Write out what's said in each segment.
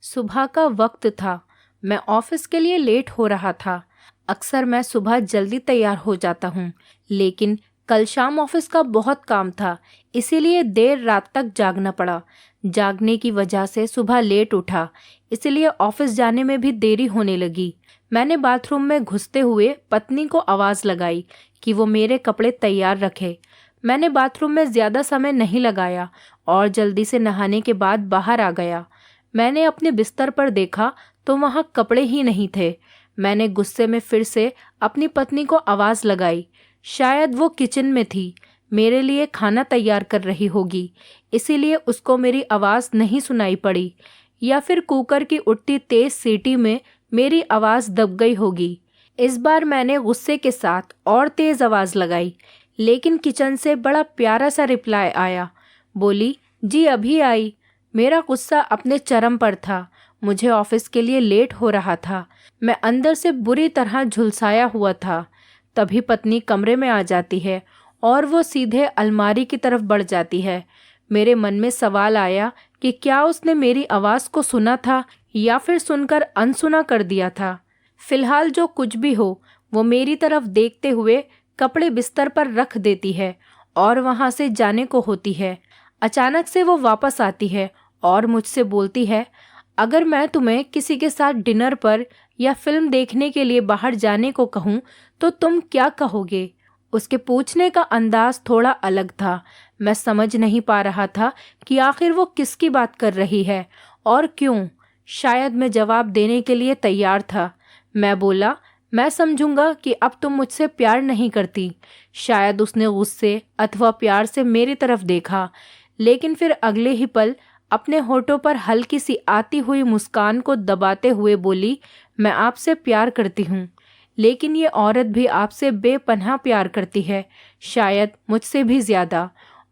सुबह का वक्त था। मैं ऑफिस के लिए लेट हो रहा था। अक्सर मैं सुबह जल्दी तैयार हो जाता हूँ, लेकिन कल शाम ऑफिस का बहुत काम था, इसीलिए देर रात तक जागना पड़ा। जागने की वजह से सुबह लेट उठा, इसीलिए ऑफिस जाने में भी देरी होने लगी। मैंने बाथरूम में घुसते हुए पत्नी को आवाज़ लगाई कि वो मेरे कपड़े तैयार रखे। मैंने बाथरूम में ज़्यादा समय नहीं लगाया और जल्दी से नहाने के बाद बाहर आ गया। मैंने अपने बिस्तर पर देखा तो वहाँ कपड़े ही नहीं थे। मैंने गुस्से में फिर से अपनी पत्नी को आवाज़ लगाई। शायद वो किचन में थी, मेरे लिए खाना तैयार कर रही होगी, इसीलिए उसको मेरी आवाज़ नहीं सुनाई पड़ी, या फिर कुकर की उठती तेज़ सीटी में मेरी आवाज़ दब गई होगी। इस बार मैंने गुस्से के साथ और तेज़ आवाज़ लगाई, लेकिन किचन से बड़ा प्यारा सा रिप्लाई आया। बोली, जी अभी आई। मेरा गुस्सा अपने चरम पर था। मुझे ऑफिस के लिए लेट हो रहा था। मैं अंदर से बुरी तरह झुलसाया हुआ था। तभी पत्नी कमरे में आ जाती है और वो सीधे अलमारी की तरफ बढ़ जाती है। मेरे मन में सवाल आया कि क्या उसने मेरी आवाज़ को सुना था या फिर सुनकर अनसुना कर दिया था। फिलहाल जो कुछ भी हो, वो मेरी तरफ देखते हुए कपड़े बिस्तर पर रख देती है और वहाँ से जाने को होती है। अचानक से वो वापस आती है और मुझसे बोलती है, अगर मैं तुम्हें किसी के साथ डिनर पर या फिल्म देखने के लिए बाहर जाने को कहूँ तो तुम क्या कहोगे? उसके पूछने का अंदाज थोड़ा अलग था। मैं समझ नहीं पा रहा था कि आखिर वो किसकी बात कर रही है और क्यों। शायद मैं जवाब देने के लिए तैयार था। मैं बोला, मैं समझूंगा कि अब तुम मुझसे प्यार नहीं करती। शायद उसने गुस्से अथवा प्यार से मेरी तरफ देखा, लेकिन फिर अगले ही पल अपने होठों पर हल्की सी आती हुई मुस्कान को दबाते हुए बोली, मैं आपसे प्यार करती हूँ, लेकिन ये औरत भी आपसे बेपनाह प्यार करती है, शायद मुझसे भी ज़्यादा,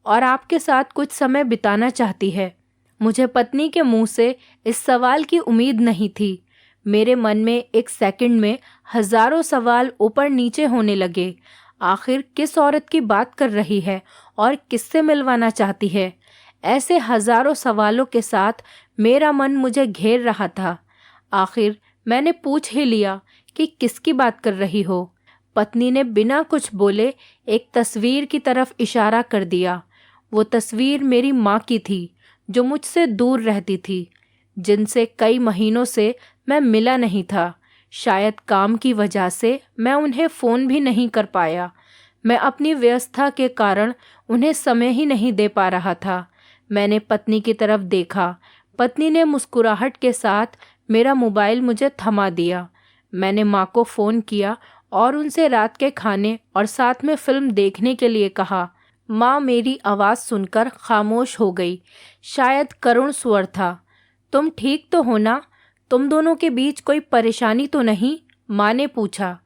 और आपके साथ कुछ समय बिताना चाहती है। मुझे पत्नी के मुंह से इस सवाल की उम्मीद नहीं थी। मेरे मन में एक सेकंड में हजारों सवाल ऊपर नीचे होने लगे। आखिर किस औरत की बात कर रही है और किससे मिलवाना चाहती है? ऐसे हजारों सवालों के साथ मेरा मन मुझे घेर रहा था। आखिर मैंने पूछ ही लिया कि किसकी बात कर रही हो। पत्नी ने बिना कुछ बोले एक तस्वीर की तरफ इशारा कर दिया। वो तस्वीर मेरी माँ की थी, जो मुझसे दूर रहती थी, जिनसे कई महीनों से मैं मिला नहीं था। शायद काम की वजह से मैं उन्हें फ़ोन भी नहीं कर पाया। मैं अपनी व्यस्तता के कारण उन्हें समय ही नहीं दे पा रहा था। मैंने पत्नी की तरफ देखा। पत्नी ने मुस्कुराहट के साथ मेरा मोबाइल मुझे थमा दिया। मैंने माँ को फ़ोन किया और उनसे रात के खाने और साथ में फ़िल्म देखने के लिए कहा। माँ मेरी आवाज़ सुनकर खामोश हो गई। शायद करुण स्वर था। तुम ठीक तो हो ना? तुम दोनों के बीच कोई परेशानी तो नहीं? माँ ने पूछा।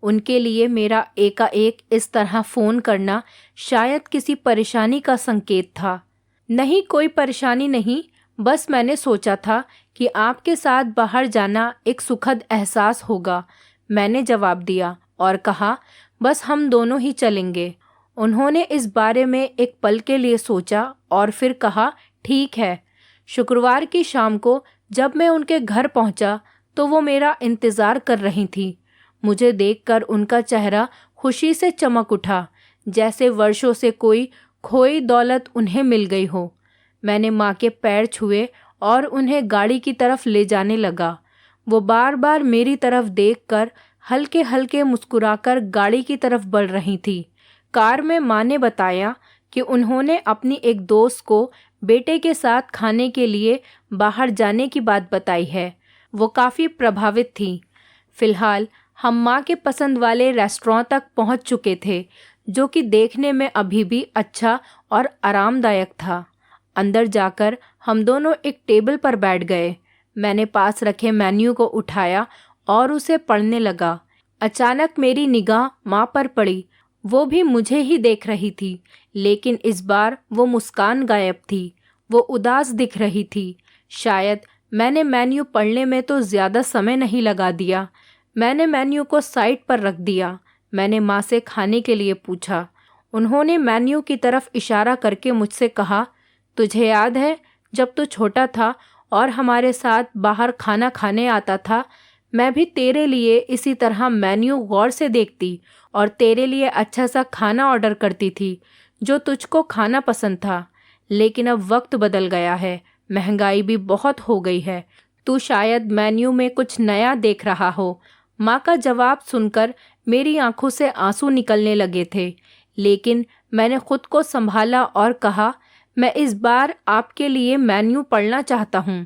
उनके लिए मेरा एकाएक इस तरह फ़ोन करना शायद किसी परेशानी का संकेत था। नहीं, कोई परेशानी नहीं, बस मैंने सोचा था कि आपके साथ बाहर जाना एक सुखद एहसास होगा। मैंने जवाब दिया और कहा, बस हम दोनों ही चलेंगे। उन्होंने इस बारे में एक पल के लिए सोचा और फिर कहा, ठीक है। शुक्रवार की शाम को जब मैं उनके घर पहुंचा तो वो मेरा इंतज़ार कर रही थी। मुझे देखकर उनका चेहरा खुशी से चमक उठा, जैसे वर्षों से कोई खोई दौलत उन्हें मिल गई हो। मैंने माँ के पैर छुए और उन्हें गाड़ी की तरफ ले जाने लगा। वो बार बार मेरी तरफ देखकर हल्के हल्के मुस्कुराकर गाड़ी की तरफ बढ़ रही थी। कार में माँ ने बताया कि उन्होंने अपनी एक दोस्त को बेटे के साथ खाने के लिए बाहर जाने की बात बताई है। वो काफ़ी प्रभावित थी। फिलहाल हम माँ के पसंद वाले रेस्टोरेंट तक पहुँच चुके थे, जो कि देखने में अभी भी अच्छा और आरामदायक था। अंदर जाकर हम दोनों एक टेबल पर बैठ गए। मैंने पास रखे मेन्यू को उठाया और उसे पढ़ने लगा। अचानक मेरी निगाह माँ पर पड़ी। वो भी मुझे ही देख रही थी, लेकिन इस बार वो मुस्कान गायब थी। वो उदास दिख रही थी। शायद मैंने मेन्यू पढ़ने में तो ज़्यादा समय नहीं लगा दिया। मैंने मेन्यू को साइड पर रख दिया। मैंने माँ से खाने के लिए पूछा। उन्होंने मेन्यू की तरफ इशारा करके मुझसे कहा, तुझे याद है जब तू छोटा था और हमारे साथ बाहर खाना खाने आता था, मैं भी तेरे लिए इसी तरह मेन्यू गौर से देखती और तेरे लिए अच्छा सा खाना ऑर्डर करती थी जो तुझको खाना पसंद था। लेकिन अब वक्त बदल गया है, महंगाई भी बहुत हो गई है। तू शायद मेन्यू में कुछ नया देख रहा हो। माँ का जवाब सुनकर मेरी आंखों से आंसू निकलने लगे थे, लेकिन मैंने खुद को संभाला और कहा, मैं इस बार आपके लिए मेन्यू पढ़ना चाहता हूँ।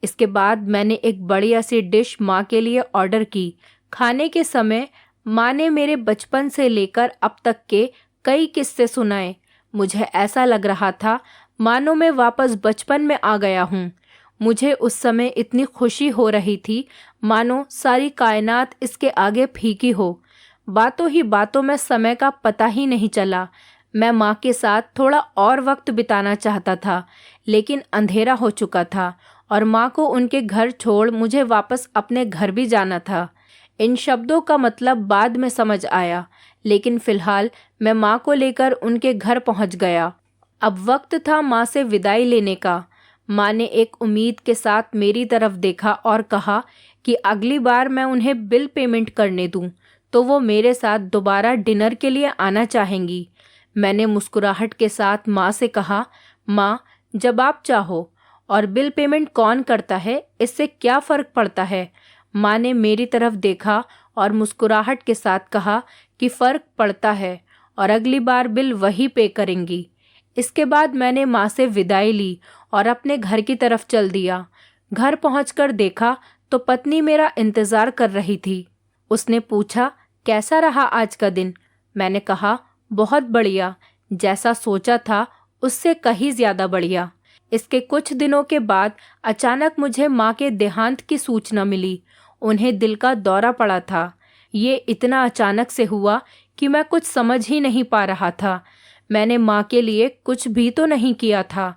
इसके बाद मैंने एक बढ़िया सी डिश माँ के लिए ऑर्डर की। खाने के समय माँ ने मेरे बचपन से लेकर अब तक के कई किस्से सुनाए। मुझे ऐसा लग रहा था मानो मैं वापस बचपन में आ गया हूँ। मुझे उस समय इतनी खुशी हो रही थी मानो सारी कायनात इसके आगे फीकी हो। बातों ही बातों में समय का पता ही नहीं चला। मैं माँ के साथ थोड़ा और वक्त बिताना चाहता था, लेकिन अंधेरा हो चुका था और माँ को उनके घर छोड़ मुझे वापस अपने घर भी जाना था। इन शब्दों का मतलब बाद में समझ आया, लेकिन फिलहाल मैं माँ को लेकर उनके घर पहुँच गया। अब वक्त था माँ से विदाई लेने का। माँ ने एक उम्मीद के साथ मेरी तरफ देखा और कहा कि अगली बार मैं उन्हें बिल पेमेंट करने दूं तो वो मेरे साथ दोबारा डिनर के लिए आना चाहेंगी। मैंने मुस्कुराहट के साथ माँ से कहा, माँ, जब आप चाहो। और बिल पेमेंट कौन करता है, इससे क्या फ़र्क पड़ता है? माँ ने मेरी तरफ देखा और मुस्कुराहट के साथ कहा कि फ़र्क पड़ता है और अगली बार बिल वही पे करेंगी। इसके बाद मैंने माँ से विदाई ली और अपने घर की तरफ चल दिया। घर पहुंचकर देखा तो पत्नी मेरा इंतज़ार कर रही थी। उसने पूछा, कैसा रहा आज का दिन? मैंने कहा, बहुत बढ़िया, जैसा सोचा था उससे कहीं ज़्यादा बढ़िया। इसके कुछ दिनों के बाद अचानक मुझे माँ के देहांत की सूचना मिली। उन्हें दिल का दौरा पड़ा था। ये इतना अचानक से हुआ कि मैं कुछ समझ ही नहीं पा रहा था। मैंने माँ के लिए कुछ भी तो नहीं किया था।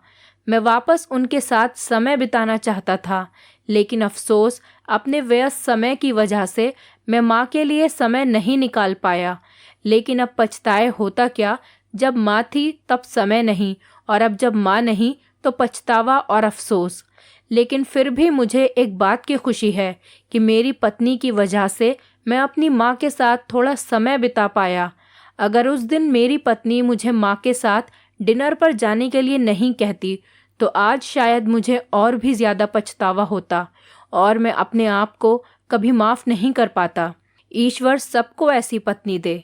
मैं वापस उनके साथ समय बिताना चाहता था, लेकिन अफसोस अपने व्यस्त समय की वजह से मैं माँ के लिए समय नहीं निकाल पाया। लेकिन अब पछताए होता क्या, जब माँ थी तब समय नहीं, और अब जब माँ नहीं तो पछतावा और अफसोस। लेकिन फिर भी मुझे एक बात की खुशी है कि मेरी पत्नी की वजह से मैं अपनी माँ के साथ थोड़ा समय बिता पाया। अगर उस दिन मेरी पत्नी मुझे माँ के साथ डिनर पर जाने के लिए नहीं कहती तो आज शायद मुझे और भी ज़्यादा पछतावा होता और मैं अपने आप को कभी माफ़ नहीं कर पाता। ईश्वर सबको ऐसी पत्नी दे।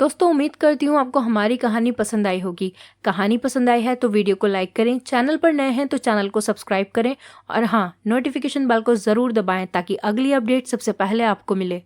दोस्तों, उम्मीद करती हूँ आपको हमारी कहानी पसंद आई होगी। कहानी पसंद आई है तो वीडियो को लाइक करें, चैनल पर नए हैं तो चैनल को सब्सक्राइब करें और हाँ, नोटिफिकेशन बेल को ज़रूर दबाएं ताकि अगली अपडेट सबसे पहले आपको मिले।